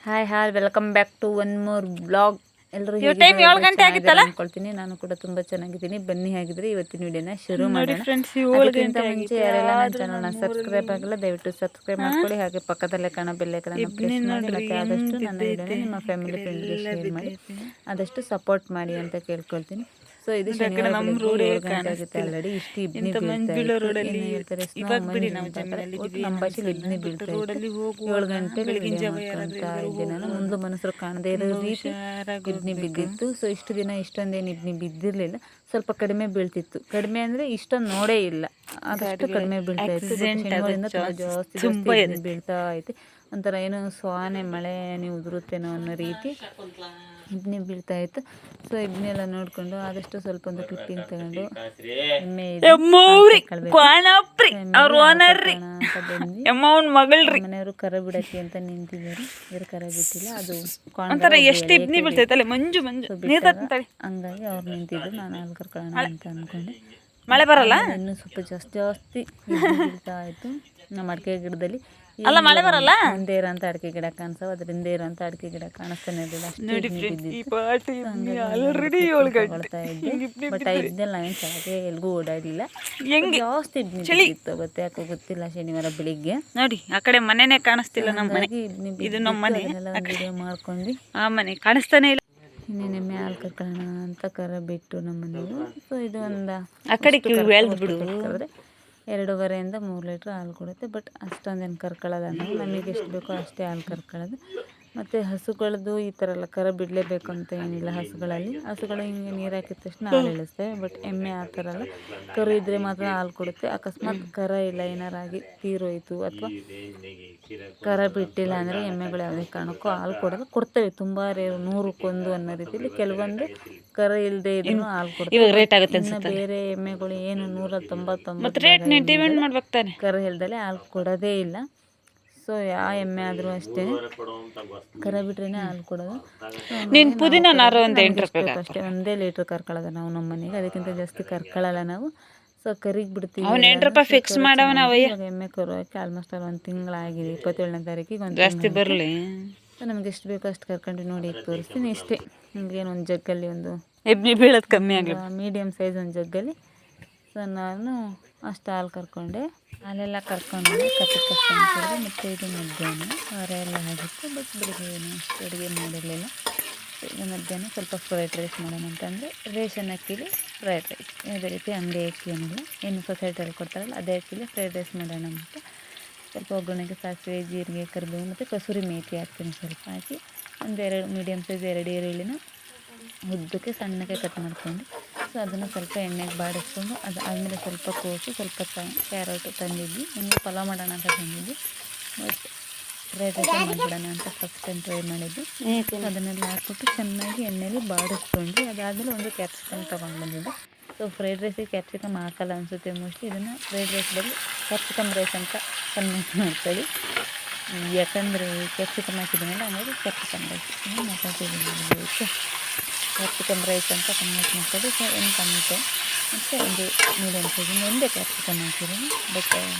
Hi hi welcome back to one more blog. ಎಲ್ಲರೂ time 7 ಗಂಟೆ ಆಗಿತ್ತಲ್ಲ ಅನ್ಕೊಳ್ತೀನಿ. ನಾನು ಕೂಡ ತುಂಬ ಚೆನ್ನಾಗಿದ್ದೀನಿ. ಬನ್ನಿ ಹಾಗಿದ್ರೆ ಇವತ್ತಿನ ವಿಡಿಯೋನ ಶುರು ನೋಡಿ ಮಾಡೋಣ. ಫ್ರೆಂಡ್ಸ್ 7 ಅದಕ್ಕಿಂತ ಗಂಟೆ ಮುಂಚೆ ಆಗಿತ್ತು ಯಾರೆಲ್ಲ ನನ್ನ ಆದ್ರೂ ಚಾನಲ್ನ ನಮ್ಮ ಸಬ್ಸ್ಕ್ರೈಬ್ ಆಗಿಲ್ಲ ದಯವಿಟ್ಟು ಸಬ್ಸ್ಕ್ರೈಬ್ ಮಾಡ್ಕೊಳ್ಳಿ. ಹಾಗೆ ಪಕ್ಕದಲ್ಲೇ ಕಾಣೋ ಬೆಲ್ಲೈಕನ್ನ ಪ್ರೆಸ್ ಮಾಡಿ. ನೋಡ್ರಿ ಮತ್ತೆ ಹೆಂಗ್ ಆದಷ್ಟು ನನ್ನ ವಿಡಿಯೋನ ಬಿದ್ದೈತೆ ನಿಮ್ಮ ಈ ಫ್ಯಾಮಿಲಿ ಕಡೆ ಫ್ರೆಂಡ್ಗೆ ಎಲ್ಲ ಶೇರ್ ಮಾಡಿ ಬಿದ್ದೈತೆ ಆದಷ್ಟು ಸಪೋರ್ಟ್ ಮಾಡಿ ಅಂತ ಕೇಳ್ಕೊಳ್ತೀನಿ. ಸೊ ಇದು ನೋಡಿ, ಆ ಕಡೆ ಶನಿವಾರ ನಮ್ಮ ಬೆಳಿಗ್ಗೆ ರೋಡೇ 7 ಗಂಟೆ ಆಗುತ್ತೆ. ಕಾಣಿಸ್ತಿಲ್ಲ. ಆಲ್ರೆಡಿ ಇಷ್ಟು ಇಬ್ನಿ ಇಂಥ ಮಂಜು ಬೀಳ್ತಾ ಬೀಳೋ ಇತ್ತು. ರೋಡಲ್ಲಿ ಏನು ಹೇಳ್ತಾರೆ ಸ್ನೋ ಇವಾಗ ಬಿಡಿ ಮಂಜು ನಾವು ಅಂತ ಹೇಳ್ತಾರೆ. ಜಮೀನಲ್ಲಿ ಒಟ್ಟು ಇದೀವಿ ನಮ್ಮ ಏನು ಭಾಷೆಲಿ ಅನ್ಸಲ್ಲ. ಇಬ್ನಿ ಬಟ್ ಬೀಳ್ತಾ ಇತ್ತು. ರೋಡಲ್ಲಿ 7 ಹೋಗುವಾಗ ಗಂಟೆಗೆ ಬೆಳಗಿನ ವಿಡಿಯೋ ಜಾವ ಯಾರಾದ್ರೂ ಮಾಡ್ಕೊಳ್ತಾ ಎಲ್ಲರೂ ಇದ್ದೆ ನಾನು. ಮುಂದೆ ಹೋಗುವಾಗ ಮನಸ್ಸರು ಕಾಣದೇ ಇರೋ ತುಂಬಾ ರೀತಿ ಹುಷಾರಾಗಿ ಇಬ್ನಿ ಹೋಗ್ಬೇಕು. ಬಿದ್ದಿತ್ತು. ಸೊ ಇಷ್ಟು ದಿನ ಇಷ್ಟೊಂದೇನು ಇಬ್ನಿ ಬಿದ್ದಿರಲಿಲ್ಲ, ಸ್ವಲ್ಪ ಕಡಿಮೆ ಬೀಳ್ತಿತ್ತು. ಕಡಿಮೆ ಅಂದರೆ ಇಷ್ಟೊಂದು ನೋಡೇ ಇಲ್ಲ, ಆದಷ್ಟು ಕಡಿಮೆ ಬೀಳ್ತಾ ಇತ್ತು. ಬಟ್ ಆಕ್ಸಿಡೆಂಟ್ ಆಗೋ ಶನಿವಾರದಿಂದ ತುಂಬ ಚಾನ್ಸಸ್ ಜಾಸ್ತಿ ತುಂಬಾ ಇಬ್ನಿ ಇರುತ್ತೆ. ಬೀಳ್ತಾ ಐತೆ. ಒಂಥರ ಏನೋ ಸ್ವಾನೆ ಮಳೆ ನೀವು ಉದುರುತ್ತೇನೋ ಅನ್ನೋ ರೀತಿ ಇಬ್ನಿ ಬೀಳ್ತಾ ಇತ್ತು. ಸೊ ಇಬ್ನಿ ಎಲ್ಲ ನೋಡಿಕೊಂಡು ಆದಷ್ಟು ಸ್ವಲ್ಪ ಒಂದು ಕ್ಲಿಪ್ಪಿಂಗ್ ತಗೊಂಡು ಎಮ್ಮೆ ಮನೆಯವರು ಕರ ಬಿಡಕ್ಕೆ ಅಂತ ನಿಂತಿದ್ದಾರೆ. ಇವರು ಕರ ಬಿಟ್ಟಿಲ್ಲ, ಅದು ಎಷ್ಟು ಇಬ್ನಿ ಬೀಳ್ತೈತಲ್ಲ ಮಂಜು ಹಂಗಾಗಿ ಅವ್ರು ನಿಂತಿದ್ರು. ನಾನು ಅಲ್ಲಿ ಕರ್ಕೊಳ್ಳೋಣ ಅಂತ ಅಂದ್ಕೊಂಡೆ. ಮಳೆ ಬರಲ್ಲ, ಇನ್ನೂ ಸ್ವಲ್ಪ ಜಾಸ್ತಿ ಇಬ್ನಿ ಬೀಳ್ತಾ ಇತ್ತು ನಮ್ಮ ಅಡಿಕೆ ಗಿಡದಲ್ಲಿ. ಅಲ್ಲ ಮಳೆ ಬರಲ್ಲ. ಮುಂದೆ ಇರೋಂಥ ಅಡಿಕೆ ಗಿಡ ಕಾಣಿಸೋ, ಅದ್ರ ಹಿಂದೆ ಇರೋಂಥ ಅಡಿಕೆ ಗಿಡ ಕಾಣಿಸ್ತಾನೆ ಇರಲಿಲ್ಲ. ಬಟ್ ಆ ಇಬ್ನೆಲ್ಲ ನಾವೇನು ಚೆನ್ನಾಗಿ ಎಲ್ಗೂ ಓಡಾಡಿಲ್ಲ. ಜಾಸ್ತಿ ಇಬ್ನಿ ಬಿದ್ದಿತ್ತು ಅವತ್ತು, ಯಾಕೋ ಗೊತ್ತಿಲ್ಲ. ಶನಿವಾರ ಬೆಳಿಗ್ಗೆ ನೋಡಿ ಆ ಕಡೆ ಮನೆನೇ ಕಾಣಿಸ್ತಿಲ್ಲ. ನಮ್ಮ ಮನೆ ಇದು ನಮ್ಮ ಮನೆ. ವಿಡಿಯೋ ಮಾಡ್ಕೊಂಡ್ವಿ. ಆ ಮನೆ ಕಾಣಿಸ್ತಾನೆ ಇಲ್ಲ. ಇನ್ನೇನು ಎಮ್ಮೆ ಹಾಲು ಕರ್ಕೊಳ್ಳೋಣ ಅಂತ ಕರ ಬಿಟ್ಟು ನಮ್ಮ ಮನೆಯವರು. ಸೊ ಇದು ಒಂದು ಆ ಕಡೆ ಬಿಡು 2.5 3 ಲೀಟ್ರ್ ಹಾಲು ಕೊಡುತ್ತೆ. ಬಟ್ ಅಷ್ಟೊಂದೇನು ಕರ್ಕೊಳ್ಳೋಲ್ಲ ನಾವು. ನಮಗೆ ಎಷ್ಟು ಬೇಕೋ ಅಷ್ಟೇ ಹಾಲು ಕರ್ಕೊಳ್ಳೋದು. ಮತ್ತು ಹಸುಗಳದ್ದು ಈ ಥರ ಎಲ್ಲ ಕರ ಬಿಡಲೇಬೇಕು ಅಂತ ಏನಿಲ್ಲ. ಹಸುಗಳು ಹಿಂಗೆ ನೀರು ಹಾಕಿದ ತಕ್ಷಣ ಹಾಲು ಇಳಿಸ್ತೇವೆ. ಬಟ್ ಎಮ್ಮೆ ಆ ಥರ ಅಲ್ಲ, ಕರು ಇದ್ದರೆ ಮಾತ್ರ ಹಾಲು ಕೊಡುತ್ತೆ. ಅಕಸ್ಮಾತ್ ಕರ ಇಲ್ಲ, ಏನಾರಾಗಿ ತೀರೋಯ್ತು ಅಥವಾ ಕರ ಬಿಟ್ಟಿಲ್ಲ ಅಂದರೆ ಎಮ್ಮೆಗಳು ಯಾವುದೇ ಕಾರಣಕ್ಕೂ ಹಾಲು ಕೊಡ್ತೇವೆ. ತುಂಬ ರೇರು, 100ಕ್ಕೆ 1 ಅನ್ನೋ ರೀತಿಯಲ್ಲಿ. ಕೆಲವೊಂದು ಕರ ಇಲ್ಲದೆ ಇದ್ರೂ ಹಾಲು ಕೊಡ್ತೇವೆ. ಇನ್ನು ಬೇರೆ ಎಮ್ಮೆಗಳು ಏನು 199 ಕರ ಇಲ್ದಲೆ ಹಾಲು ಕೊಡೋದೇ ಇಲ್ಲ. ಸೊ ಯಾವ ಎಮ್ಮೆ ಆದರೂ ಅಷ್ಟೇ ಕರ ಬಿಟ್ರೇ ಹಾಲು ಕೊಡೋದು. ಅಷ್ಟೇ 1 ಲೀಟ್ರ್ ಕರ್ಕೊಳ್ಳೋದು ನಾವು ನಮ್ಮ ಮನೆಗೆ. ಅದಕ್ಕಿಂತ ಜಾಸ್ತಿ ಕರ್ಕೊಳ್ಳಲ್ಲ ನಾವು. ಸೊ ಕರಿಗೆ ಬಿಡ್ತೀವಿ. ಫಿಕ್ಸ್ ಎಮ್ಮೆ ಕರು ಹಾಕಿ ಆಲ್ಮೋಸ್ಟ್ ಅಲ್ಲಿ 1 ತಿಂಗಳಾಗಿದೆ. 27ನೇ ತಾರೀಕಿಗೆ 1 ಜಾಸ್ತಿ ಬರಲಿ. ಸೊ ನಮ್ಗೆ ಎಷ್ಟು ಬೇಕೋ ಅಷ್ಟು ಕರ್ಕೊಂಡು ನೋಡಿ ತೋರಿಸ್ತೀನಿ ಇಷ್ಟೇ. ನಿಮಗೇನು ಒಂದು ಜಗ್ಗಲ್ಲಿ ಒಂದು ಎಬ್ನಿ ಬೀಳೋದು ಕಮ್ಮಿ ಆಗಿ ಮೀಡಿಯಮ್ ಸೈಜ್ ಒಂದು ಜಗ್ಗಲ್ಲಿ. ಸೊ ನಾನು ಅಷ್ಟು ಹಾಲು ಕರ್ಕೊಂಡೆ. ಹಾಲೆಲ್ಲ ಕರ್ಕೊಂಡು ಕರ್ಕೊಂಡ್ರೆ ಮತ್ತು ಇದು ಮಧ್ಯಾಹ್ನ ವಾರ ಎಲ್ಲ ಆಗಿತ್ತು. ಬಟ್ ಬೆಳಿಗ್ಗೆ ಏನು ಅಷ್ಟು ಅಡುಗೆ ಮಾಡಿರಲಿಲ್ಲ. ಈಗ ಮಧ್ಯಾಹ್ನ ಸ್ವಲ್ಪ ಫ್ರೈಡ್ ರೈಸ್ ಮಾಡೋಣ ಅಂತಂದರೆ ರೇಷನ್ ಅಕ್ಕಿಲಿ ಫ್ರೈಡ್ ರೈಸ್, ಯಾವುದೇ ರೀತಿ ಅಂಗಡಿ ಅಕ್ಕಿ ಏನಿಲ್ಲ, ಏನು ಸೊಸೈಟಿಯಲ್ಲಿ ಕೊಡ್ತಾರಲ್ಲ ಅದೇ ಅಕ್ಕಿಲಿ ಫ್ರೈಡ್ ರೈಸ್ ಮಾಡೋಣ ಅಂತ. ಸ್ವಲ್ಪ ಒಗ್ಗರಣೆಗೆ ಸಾಸಿವೆ, ಜೀರಿಗೆ, ಕರಿಬೇವು ಮತ್ತು ಕಸೂರಿ ಮೇಥಿ ಹಾಕ್ತೀನಿ. ಸ್ವಲ್ಪ ಹಾಕಿ ಒಂದೆರಡು ಮೀಡಿಯಮ್ ಸೈಜ್ 2 ಈರುಳ್ಳಿನ ಉದ್ದಕ್ಕೆ ಸಣ್ಣಕ್ಕೆ ಕಟ್ ಮಾಡ್ಕೊಂಡು, ಸೊ ಅದನ್ನು ಸ್ವಲ್ಪ ಎಣ್ಣೆಗೆ ಬಾಡಿಸ್ಕೊಂಡು ಅದು ಆದಮೇಲೆ ಸ್ವಲ್ಪ ಕೋಸು, ಸ್ವಲ್ಪ ಕ್ಯಾರೆಟು ತಂದಿದ್ವಿ. ನಿಮಗೆ ಪಲಾವ್ ಮಾಡೋಣ ಅಂತ ತಂದಿದ್ವಿ. ಬಟ್ ಫ್ರೈಡ್ ರೈಸ್ ಮಾಡಿಬಿಡೋಣ ಅಂತ ಫಸ್ಟ್ ಟೈಮ್ ಟ್ರೈ ಮಾಡಿದ್ವಿ. ಅದನ್ನೆಲ್ಲ ಹಾಕ್ಬಿಟ್ಟು ಚೆನ್ನಾಗಿ ಎಣ್ಣೆಲಿ ಬಾಡಿಸ್ಕೊಂಡ್ವಿ. ಅದಾದಮೇಲೆ ಒಂದು ಕ್ಯಾಪ್ಸಿಕಮ್ ತೊಗೊಂಡು ಬಂದಿದ್ದೆ. ಸೊ ಫ್ರೈಡ್ ರೈಸಿಗೆ ಕ್ಯಾಪ್ಸಿಕಮ್ ಹಾಕಲ್ಲ ಅನಿಸುತ್ತೆ ಮೋಸ್ಟ್ಲಿ. ಇದನ್ನು ಫ್ರೈಡ್ ರೈಸ್ ಬದಲು ಕ್ಯಾಪ್ಸಿಕಮ್ ರೈಸ್ ಅಂತ ಕನ್ವರ್ಟ್ ಮಾಡ್ಕೊಳ್ಳಿ. ಯಾಕಂದರೆ ಕ್ಯಾಪ್ಸಿಕಮ್ ಹಾಕಿದ್ದೀನಲ್ಲ, ಹಂಗಾಗಿ ಕ್ಯಾಪ್ಸಿಕಮ್ ರೈಸ್ ಮಾತಾಡ್ತಿದ್ದೀನಿ. ಕ್ಯಾಪ್ಸಿಕಮ್ ರೈಸ್ ಅಂತ ಕನ್ವರ್ಟ್ ಮಾಡ್ಕೊಳ್ಳಿ. ಸೊ 1 ಟೊಮೆಟೊ ಮತ್ತು ಒಂದು ಮೀಡಿಯಮ್ ಸೈಜಿಂದ ಒಂದೇ ಕ್ಯಾಪ್ಸಿಕಮ್ ಹಾಕಿದ್ದೀನಿ. ಬಟ್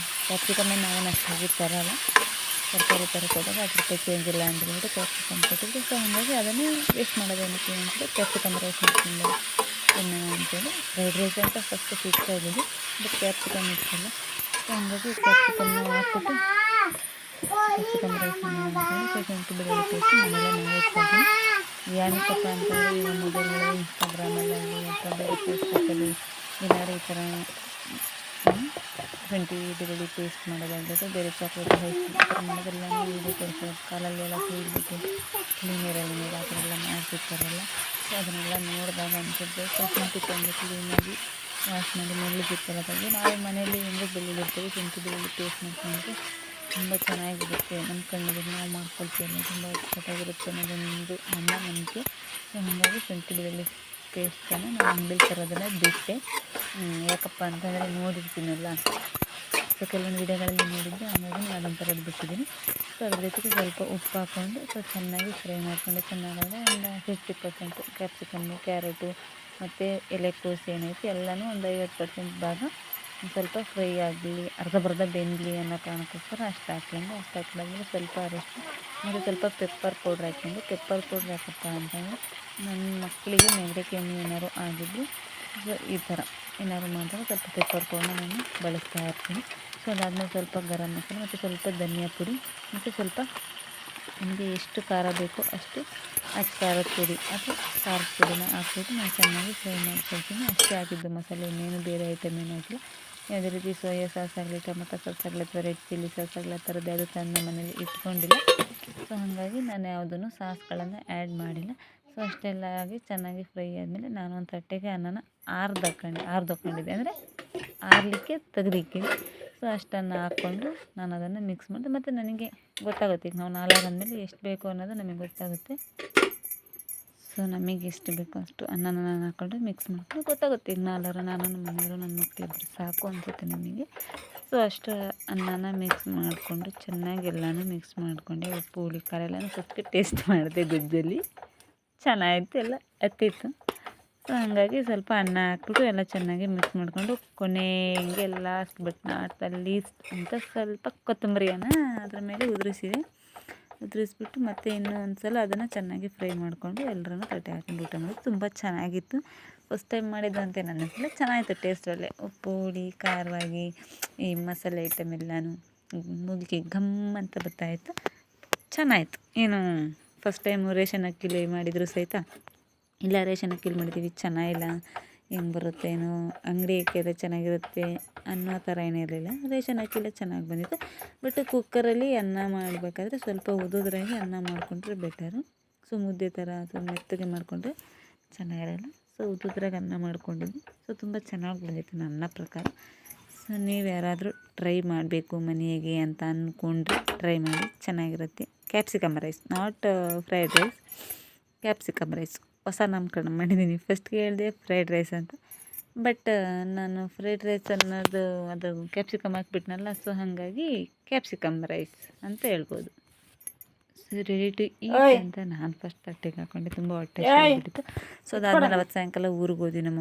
ಕ್ಯಾಪ್ಸಿಕಮ್ಮೇ ನಾವೇನು ಅಷ್ಟಾಗಿ ತರಲ್ಲ, ತರಕಾರಿ ತರಕೋದಾಗ 10 ರೂಪಾಯಿ ಚೇಂಜ್ ಇಲ್ಲ ಅಂತ ಹೇಳ್ಬಿಟ್ಟು ಕ್ಯಾಪ್ಸಿಕಮ್ ಕೊಟ್ಟಿದ್ದೆ. ಸೊ ಹಾಗಾಗಿ ಅದನ್ನೇ ವೇಸ್ಟ್ ಮಾಡೋದೇನಕ್ಕೆ ಅಂತೇಳಿ ಕ್ಯಾಪ್ಸಿಕಮ್ ರೈಸ್ ಮಾಡ್ಕೊಂಡು ತಿನ್ನೋಣ ಅಂತೇಳಿ. ಫ್ರೈಡ್ ರೈಸ್ ಅಂತ ಫಸ್ಟ್ ಫಿಕ್ಸ್ ಆಗಿದೆ, ಬಟ್ ಕ್ಯಾಪ್ಸಿಕಮ್ ಇರ್ತಲ್ಲ. ಸೊ ಹಾಗಾಗಿ ಕ್ಯಾಪ್ಸಿಕಮ್ನ ಹಾಕ್ಬಿಟ್ಟು ಕ್ಯಾಪ್ಸಿಕಮ್ ರೈಸ್ ಮಾಡೋಣ ಅಂತೇಳಿ ಶುಂಠಿ ಬೆಳ್ಳುಳ್ಳಿ ಪೇಸ್ಟ್ ಮನೆಯಲ್ಲ ನಾವೇ ಇಟ್ಕೊಳ್ತೀನಿ. ಏನಕ್ಕಪ್ಪ ಅಂತಂದರೆ ಈಗ ಮೊಬೈಲ್ಗಳು, ಇನ್ಸ್ಟಾಗ್ರಾಮಲ್ಲಿ ಅಥವಾ ಬೇರೆ ಫೇಸ್ಬುಕ್ಕಲ್ಲಿ ಏನಾದ್ರು ಈ ಥರ ಶುಂಠಿ ಬೆಳ್ಳುಳ್ಳಿ ಪೇಸ್ಟ್ ಮಾಡೋದಾಗ್ಬೋದು, ಬೇರೆ ಚಾಕ್ಲೇಟ್ ಹೈಸ್ ಈ ಥರ ಮಾಡೋದೆಲ್ಲ ವೀಡಿಯೋ ತೋರಿಸೋದು, ಕಾಲಲ್ಲೆಲ್ಲ ಕುಯ್ದುಬಿಟ್ಟು ಕ್ಲೀನರಲ್ಲಿ ನೀರು ಆ ಥರ ಎಲ್ಲ ಮಾಡ್ತಿರ್ತಾರಲ್ಲ. ಸೊ ಅದನ್ನೆಲ್ಲ ನೋಡಿದಾಗ ಅನ್ಸುತ್ತೆ. ಸೊ ಶುಂಠಿ ತಂದು ಕ್ಲೀನಾಗಿ ವಾಶ್ ಮಾಡಿ ಮೆಳ್ಳಿಗಿತ್ತಲ್ಲ ತೆಗೆದು ನಾವು ಮನೆಯಲ್ಲಿ ಹೆಂಗೆ ಬೆಳ್ಳುಳ್ಳಿ ಇರ್ತೀವಿ, ಶುಂಠಿ ಬೆಳ್ಳುಳ್ಳಿ ಪೇಸ್ಟ್ ಮಾಡ್ಕೊಂಡ್ರೆ ತುಂಬ ಚೆನ್ನಾಗಿರುತ್ತೆ. ನಮ್ಮ ಕಣ್ಣಿಗೆ ನಾವು ಮಾಡ್ಕೊಳ್ತೀವಿ, ತುಂಬ ಅಚ್ಚುಕಟ್ಟಾಗಿರುತ್ತೆ ಅನ್ನೋದೊಂದು ನನ್ನ ನಂಬಿಕೆ. ಸೊ ಹಾಗಾಗಿ ಶುಂಠಿ ಬೆಳ್ಳುಳ್ಳಿ ಪೇಸ್ಟನ್ನು ನಾನು ಅಂಗಡಿಲಿ ತರೋದನ್ನು ಬಿಟ್ಟೆ. ಯಾಕಪ್ಪ ಅಂತಂದರೆ ನೋಡಿರ್ತೀನಲ್ಲ, ಸೊ ಕೆಲವೊಂದು ವಿಡಿಯೋಗಳಲ್ಲಿ ನೋಡಿದ್ದೆ, ಹಾಗಾಗಿ ನಾನು ಅದನ್ನು ತರೋದು ಬಿಟ್ಟಿದ್ದೀನಿ. ಸೊ ಅದ್ರ ಜೊತೆಗೆ ಸ್ವಲ್ಪ ಉಪ್ಪು ಹಾಕ್ಕೊಂಡು ಸೊ ಚೆನ್ನಾಗಿ ಫ್ರೈ ಮಾಡಿಕೊಂಡು ಚೆನ್ನಾಗಾದರೆ ಒಂದು 50% ಕ್ಯಾಪ್ಸಿಕಮ್ಮು, ಕ್ಯಾರೆಟು ಮತ್ತು ಎಲೆಕೋಸು ಏನೈತಿ ಎಲ್ಲನೂ ಒಂದು 50% ಭಾಗ ಸ್ವಲ್ಪ ಫ್ರೈ ಆಗಲಿ, ಅರ್ಧ ಬೆಂದಲಿ ಅನ್ನೋ ಕಾರಣಕ್ಕೋಸ್ಕರ ಅಷ್ಟು ಹಾಕ್ಕೊಂಡು, ಅಷ್ಟು ಹಾಕಿದಾದ್ಮೇಲೆ ಸ್ವಲ್ಪ ಅರಿಶಿನ ಮತ್ತು ಸ್ವಲ್ಪ ಪೆಪ್ಪರ್ ಪೌಡ್ರ್ ಹಾಕ್ಕೊಂಡು, ಪೆಪ್ಪರ್ ಪೌಡ್ರ್ ಹಾಕಪ್ಪ ಅಂತಂದರೆ ನನ್ನ ಮಕ್ಕಳಿಗೆ ನೆಗಡಿ ಕೆಮ್ಮು ಏನಾದ್ರು ಆಗಿದ್ದು ಸೊ ಈ ಥರ ಏನಾದ್ರು ಮಾಡಿದಾಗ ಸ್ವಲ್ಪ ಪೆಪ್ಪರ್ ಪೌಡ್ರನ್ನ ನಾನು ಬಳಸ್ತಾ ಇರ್ತೀನಿ. ಸೊ ಅದಾದಮೇಲೆ ಸ್ವಲ್ಪ ಗರಂ ಮಸಾಲೆ ಮತ್ತು ಸ್ವಲ್ಪ ಧನಿಯಾ ಪುಡಿ ಮತ್ತು ಸ್ವಲ್ಪ ನಮಗೆ ಎಷ್ಟು ಖಾರ ಬೇಕೋ ಅಷ್ಟು ಖಾರದ ಪುಡಿ ಅಥವಾ ಖಾರದ ಪುಡಿನ ಹಾಕ್ಬಿಟ್ಟು ನಾನು ಚೆನ್ನಾಗಿ ಫ್ರೈ ಮಾಡ್ಕೊಳ್ತೀನಿ. ಅಷ್ಟೇ ಹಾಕಿದ್ದು ಮಸಾಲೆ, ಇನ್ನೇನು ಬೇರೆ ಐಟಮ್ ಏನು ಹಾಕಿಲ್ಲ. ಯಾವುದೇ ರೀತಿ ಸೋಯಾ ಸಾಸ್ ಆಗಲಿ, ಟೊಮೊಟೊ ಸಾಸ್ ಆಗಲಿ ಅಥವಾ ರೆಡ್ ಚಿಲ್ಲಿ ಸಾಸ್ ಆಗಲಿ, ಆ ಥರದ್ದು ಯಾವುದು ತಂದು ಮನೇಲಿ ಇಟ್ಕೊಂಡಿಲ್ಲ. ಸೊ ಹಾಗಾಗಿ ನಾನು ಯಾವುದೂ ಸಾಸ್ಗಳನ್ನು ಆ್ಯಡ್ ಮಾಡಿಲ್ಲ. ಸೊ ಅಷ್ಟೆಲ್ಲ ಆಗಿ ಚೆನ್ನಾಗಿ ಫ್ರೈ ಆದಮೇಲೆ ನಾನು ಒಂದು ತಟ್ಟೆಗೆ ಅನ್ನನ ಆರ್ದಕ್ಕೊಂಡಿದ್ದೆ, ಅಂದರೆ ಆರಲಿಕ್ಕೆ ತೆಗೆದಿಕ್ಕಿದ್ದೆ. ಸೊ ಅಷ್ಟನ್ನು ಹಾಕ್ಕೊಂಡು ನಾನು ಅದನ್ನು ಮಿಕ್ಸ್ ಮಾಡಿದೆ. ಮತ್ತು ನನಗೆ ಗೊತ್ತಾಗುತ್ತೆ, ಈಗ ನಾವು 4 ಅಂದಮೇಲೆ ಎಷ್ಟು ಬೇಕು ಅನ್ನೋದು ನಮಗೆ ಗೊತ್ತಾಗುತ್ತೆ. ಸೊ ನಮಗೆ ಎಷ್ಟು ಬೇಕೋ ಅಷ್ಟು ಅನ್ನನ ನಾನು ಹಾಕ್ಕೊಂಡು ಮಿಕ್ಸ್ ಮಾಡ್ಕೊಂಡು ಗೊತ್ತಾಗುತ್ತೆ. ಈಗ 4 ನಾನು ನಮ್ಮ ಮನೆಯವರು ನನ್ನ ಮಕ್ಕಳಿದ್ರೆ ಸಾಕು ಅನಿಸುತ್ತೆ ನಮಗೆ. ಸೊ ಅಷ್ಟು ಅನ್ನನ ಮಿಕ್ಸ್ ಮಾಡಿಕೊಂಡು ಚೆನ್ನಾಗಿ ಎಲ್ಲನೂ ಮಿಕ್ಸ್ ಮಾಡಿಕೊಂಡೆ. ಉಪ್ಪು ಹುಳಿ ಖಾರ ಎಲ್ಲನೂ ಫಸ್ಟ್ಗೆ ಟೇಸ್ಟ್ ಮಾಡಿದೆ ಗೊಜ್ಜಲ್ಲಿ, ಚೆನ್ನಾಗಿತ್ತು, ಎಲ್ಲ ಹತ್ತಿತ್ತು. ಸೊ ಹಾಗಾಗಿ ಸ್ವಲ್ಪ ಅನ್ನ ಹಾಕ್ಬಿಟ್ಟು ಎಲ್ಲ ಚೆನ್ನಾಗಿ ಮಿಕ್ಸ್ ಮಾಡಿಕೊಂಡು ಕೊನೆಗೆ last but not the least ಅಂತ ಸ್ವಲ್ಪ ಕೊತ್ತಂಬರಿಯನ್ನು ಅದ್ರ ಮೇಲೆ ಉದುರಿಸ್ಬಿಟ್ಟು ಮತ್ತೆ ಇನ್ನೂ ಒಂದು ಸಲ ಅದನ್ನು ಚೆನ್ನಾಗಿ ಫ್ರೈ ಮಾಡಿಕೊಂಡು ಎಲ್ಲರೂ ತಟ್ಟೆ ಹಾಕೊಂಡು ಊಟ ಮಾಡೋದು ತುಂಬ ಚೆನ್ನಾಗಿತ್ತು. ಫಸ್ಟ್ ಟೈಮ್ ಮಾಡಿದ್ದು ಅಂತ ನನ್ನ ಅನಿಸಿಲ್ಲ, ಚೆನ್ನಾಗಿತ್ತು ಟೇಸ್ಟಲ್ಲೇ. ಉಪ್ಪು ಹುಳಿ ಖಾರವಾಗಿ ಈ ಮಸಾಲೆ ಐಟಮ್ ಎಲ್ಲನೂ ಮುಗಿಗೆ ಘಮ್ ಅಂತ ಬರ್ತಾಯಿತ್ತು, ಚೆನ್ನಾಯಿತು. ಏನು ಫಸ್ಟ್ ಟೈಮು ರೇಷನ್ ಅಕ್ಕಿಲಿ ಮಾಡಿದರೂ ಸಹಿತ ಇಲ್ಲ ರೇಷನ್ ಅಕ್ಕಿಲಿ ಮಾಡಿದ್ದೀವಿ ಚೆನ್ನಾಗಿಲ್ಲ, ಹೆಂಗೆ ಬರುತ್ತೆ ಏನೋ ಅಂಗಡಿ ಅಕ್ಕಿಯಲ್ಲೇ ಚೆನ್ನಾಗಿರುತ್ತೆ ಅನ್ನೋ ಥರ ಏನಿರಲಿಲ್ಲ. ರೇಷನ್ ಅಕ್ಕಿಲೇ ಚೆನ್ನಾಗಿ ಬಂದಿತ್ತು. ಬಟ್ ಕುಕ್ಕರಲ್ಲಿ ಅನ್ನ ಮಾಡಬೇಕಾದ್ರೆ ಸ್ವಲ್ಪ ಉದುದ್ರಾಗಿ ಅನ್ನ ಮಾಡಿಕೊಂಡ್ರೆ ಬೆಟರು. ಸೊ ಮುದ್ದೆ ಥರ ಅಥವಾ ಮೆತ್ತಗೆ ಮಾಡಿಕೊಂಡ್ರೆ ಚೆನ್ನಾಗಿರಲ್ಲ. ಸೊ ಉದುದ್ರಾಗಿ ಅನ್ನ ಮಾಡ್ಕೊಂಡಿದ್ದೆ. ಸೊ ತುಂಬ ಚೆನ್ನಾಗಿ ಬಂದಿತ್ತು ನನ್ನ ಪ್ರಕಾರ. ಸೊ ನೀವು ಯಾರಾದರೂ ಟ್ರೈ ಮಾಡಬೇಕು ಮನೆಗೆ ಅಂತ ಅಂದ್ಕೊಂಡ್ರೆ ಟ್ರೈ ಮಾಡಿ, ಚೆನ್ನಾಗಿರುತ್ತೆ. Capsicum rice, not fried rice, capsicum rice ಹೊಸ ನಾಮಕರಣ ಮಾಡಿದ್ದೀನಿ. ಫಸ್ಟ್ಗೆ ಹೇಳಿದೆ ಫ್ರೈಡ್ ರೈಸ್ ಅಂತ, ಬಟ್ ನಾನು ಫ್ರೈಡ್ ರೈಸ್ ಅನ್ನೋದು ಅದು ಕ್ಯಾಪ್ಸಿಕಮ್ ಹಾಕ್ಬಿಟ್ನಲ್ಲ, ಸೊ ಹಾಗಾಗಿ ಕ್ಯಾಪ್ಸಿಕಮ್ ರೈಸ್ ಅಂತ ಹೇಳ್ಬೋದು. ಸೊ ರೆಡಿ ಟು ಈಟ್ ಅಂತ ನಾನು ಫಸ್ಟ್ ತಟ್ಟೆಗೆ ಹಾಕ್ಕೊಂಡೆ, ತುಂಬ ಹೊಟ್ಟೆ ಆಗಿಬಿಟ್ಟಿತ್ತು. ಸೊ ಅದಾದಮೇಲೆ ಅವತ್ತು ಸಾಯಂಕಾಲ ಊರಿಗೆ ಹೋದ್ವಿ ನಮ್ಮ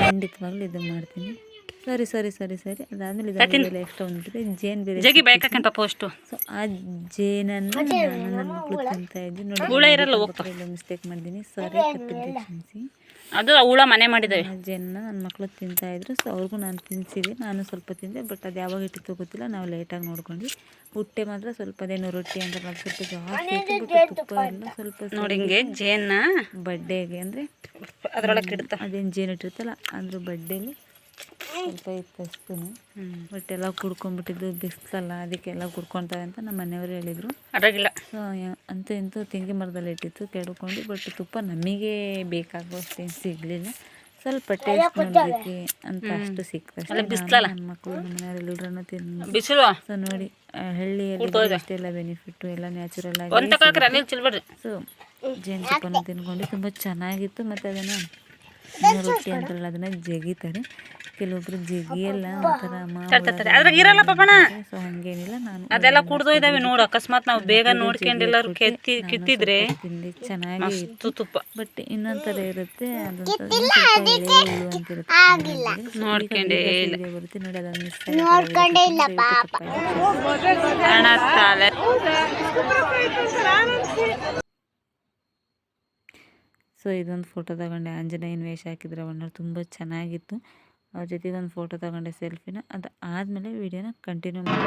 ಖಂಡಿತವಾಗ್ಲೂ ಇದು ಮಾಡ್ತೀನಿ. ಸರಿ ಅದಾದಮೇಲೆ ಇದೆಲ್ಲ ಎಕ್ಸ್ಟ್ರಾ ಬಂದ್ಬಿಟ್ಟಿದೆ. ಜೇನು ಬೇರೆ, ಸೊ ಆ ಜೇನನ್ನು ನಾನು ನನ್ನ ಮಕ್ಕಳು ತಿಂತಾ ಇದ್ವಿ ನೋಡಿ. ಮಿಸ್ಟೇಕ್ ಮಾಡಿದ್ದೀನಿ, ಸಾರಿ, ತಪ್ಪಿದ್ದೆ ಕ್ಷಮಿಸಿ. ಅದು ಹುಳ ಮನೆ ಮಾಡಿದ್ದೇವೆ. ಜೇನನ್ನ ನನ್ನ ಮಕ್ಕಳು ತಿಂತಾಯಿದ್ರು. ಸೊ ಅವ್ರಿಗೂ ನಾನು ತಿನ್ನಿಸಿದೆ, ನಾನು ಸ್ವಲ್ಪ ತಿಂದೆ. ಬಟ್ ಅದು ಯಾವಾಗ ಇಟ್ಟಿತ್ತು ಗೊತ್ತಿಲ್ಲ, ನಾವು ಲೇಟಾಗಿ ನೋಡ್ಕೊಂಡ್ವಿ. ಹೊಟ್ಟೆ ಮಾತ್ರ ಸ್ವಲ್ಪ ಅದೇನು ರೊಟ್ಟಿ ಅಂತ ಸ್ವಲ್ಪ ಜಾಸ್ತಿ ಇತ್ತು, ಬಟ್ ತುಪ್ಪ ಎಲ್ಲ ಸ್ವಲ್ಪ ನೋಡಿ ಹಿಂಗೆ ಜೇನ ಬಡ್ಡೆಗೆ ಅಂದರೆ ಅದರೊಳಗೆ ಇಡ್ತಾ ಅದೇನು ಜೇನು ಇಟ್ಟಿರ್ತಲ್ಲ ಅದ್ರ ಬಡ್ಡೆಲಿ ಸ್ವಲ್ಪ ಇತ್ತು ಅಷ್ಟೂ. ಬಟ್ ಎಲ್ಲ ಕುಡ್ಕೊಂಡ್ಬಿಟ್ಟಿದ್ದು ಬಿಸಿಲಲ್ಲ, ಅದಕ್ಕೆಲ್ಲ ಕುಡ್ಕೊಳ್ತಾರೆ ಅಂತ ನಮ್ಮ ಮನೆಯವರು ಹೇಳಿದರು. ಅದಾಗಿಲ್ಲ. ಸೊ ಅಂತೂ ಇಂತೂ ತೆಂಗಿನ ಮರದಲ್ಲಿ ಇಟ್ಟಿತ್ತು ಕೆಡ್ಕೊಂಡು. ಬಟ್ ತುಪ್ಪ ನಮಗೆ ಬೇಕಾಗುವಷ್ಟೇನು ಸಿಗಲಿಲ್ಲ. ಸ್ವಲ್ಪ ಟೇಸ್ಟ್ ನೋಡೋದಕ್ಕೆ ಅಂತ ಅಷ್ಟು ಸಿಕ್ತಷ್ಟೇ. ನನ್ನ ಮಕ್ಕಳು ನಮ್ಮ ಮನೆಯವರೆಲ್ಲರೂ ತಿಂದು ಬಿಸಿಲು. ಸೊ ನೋಡಿ ಹಳ್ಳಿಯಲ್ಲಿ ಅಷ್ಟೆಲ್ಲ ಬೆನಿಫಿಟ್ಟು ಎಲ್ಲ ನ್ಯಾಚುರಲ್ ಆಗಿ. ಸೊ ಜೇನುತುಪ್ಪನ ತಿನ್ಕೊಂಡು ತುಂಬ ಚೆನ್ನಾಗಿತ್ತು. ಮತ್ತು ಅದನ್ನು ರೊಟ್ಟಿ ಅಂತಾರಲ್ಲ ಅದನ್ನು ಜಗಿತಾರೆ, ಕೆಲವೊಬ್ರು ಜಗಿಯಲ್ಲ, ಒಂಥರ ಸೊ ಹಂಗೇನಿಲ್ಲ. ನಾನು ಅದೆಲ್ಲ ಕುಡ್ದು ಇದಾವೆ ನೋಡು. ಅಕಸ್ಮಾತ್ ನಾವು ಬೇಗ ನೋಡ್ಕೊಂಡೆಲ್ಲರೂ ಕಿತ್ತಿದ್ರೆ ತಿಂದು ಚೆನ್ನಾಗಿ ತುಪ್ಪ. ಬಟ್ ಇನ್ನೊಂದು ಥರ ಇರುತ್ತೆ, ಅದೊಂದು ನೋಡ್ಕೊಂಡೇ ಬರುತ್ತೆ ನೋಡಿ. ಅದನ್ನು ಮಿಸ್ ಸೊ ಇದೊಂದು ಫೋಟೋ ತಗೊಂಡೆ, ಆಂಜನೇಯನ ವೇಷ ಹಾಕಿದ್ರೆ ಅವಣ್ಣ ತುಂಬ ಚೆನ್ನಾಗಿತ್ತು. ಅವ್ರ ಜೊತೆಗೆ ಒಂದು ಫೋಟೋ ತಗೊಂಡೆ ಸೆಲ್ಫಿನ. ಅದು ಆದಮೇಲೆ ವೀಡಿಯೋನ ಕಂಟಿನ್ಯೂ ಮಾಡಿ.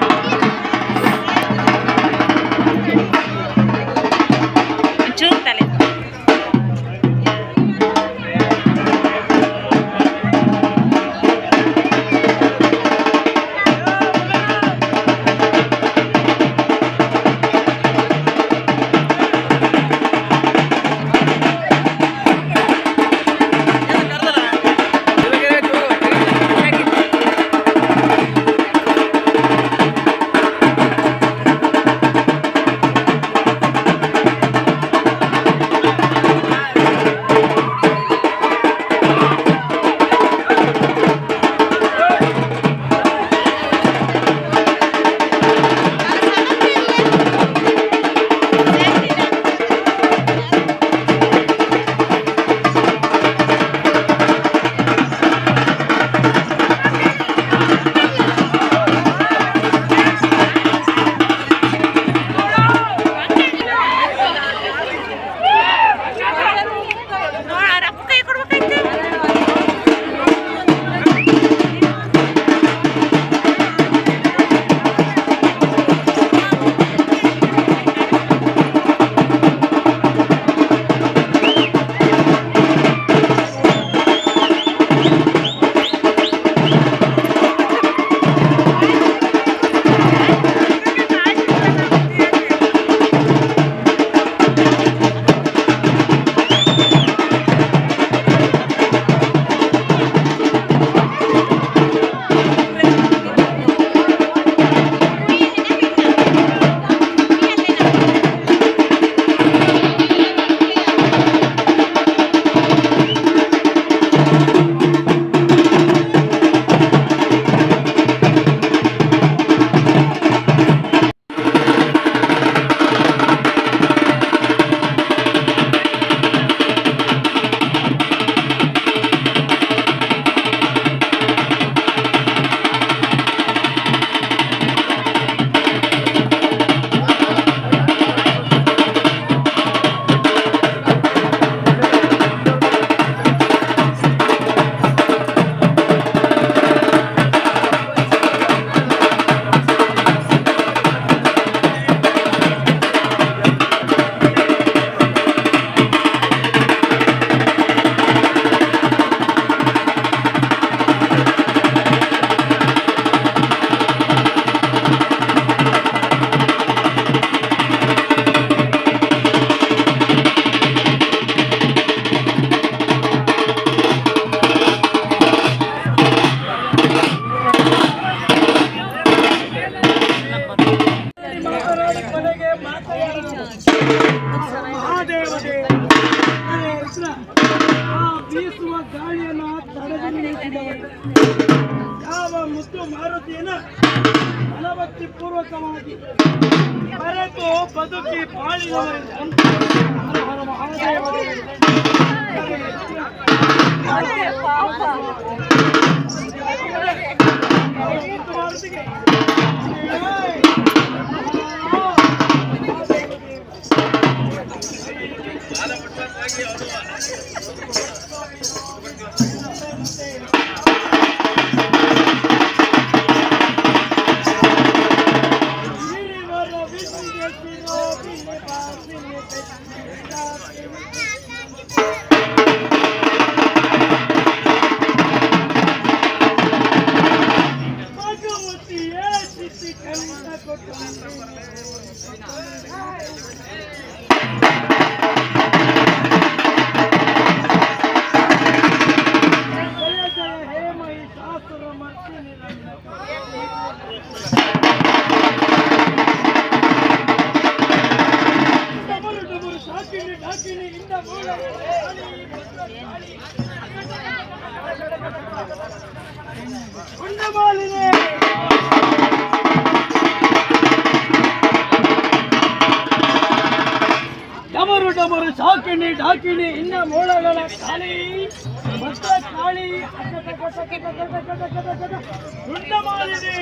ಗಾಳಿಯನ್ನ ತಡೆದು ನಿಲ್ಲಿಸಿದವರು ಯಾವ ಮುದ್ದು ಮಾರುತಿಯನ್ನ ಫಲಭಕ್ತಿ ಪೂರ್ವಕವಾಗಿ ಮರೆತು ಬದುಕಿ ಬಾಳಿದವರಿಂದ ಹರ ಹರ ಮಹಾದೇವ. ಮಾರುತಿಗೆ ಭಗವತಿಯೇ ಸಿಸಿ ಕಂಡ ಕೊಟ್ಟು ಡಮರು ಡಮರು ಸಾಕಿಣಿ ಢಾಕಿಣಿ ಇನ್ನ ಮೋಳಗಳ ಖಾಲಿ ಭದ್ರ ಕಾಳಿ ರುಂಡ ಮಾಲಿನಿ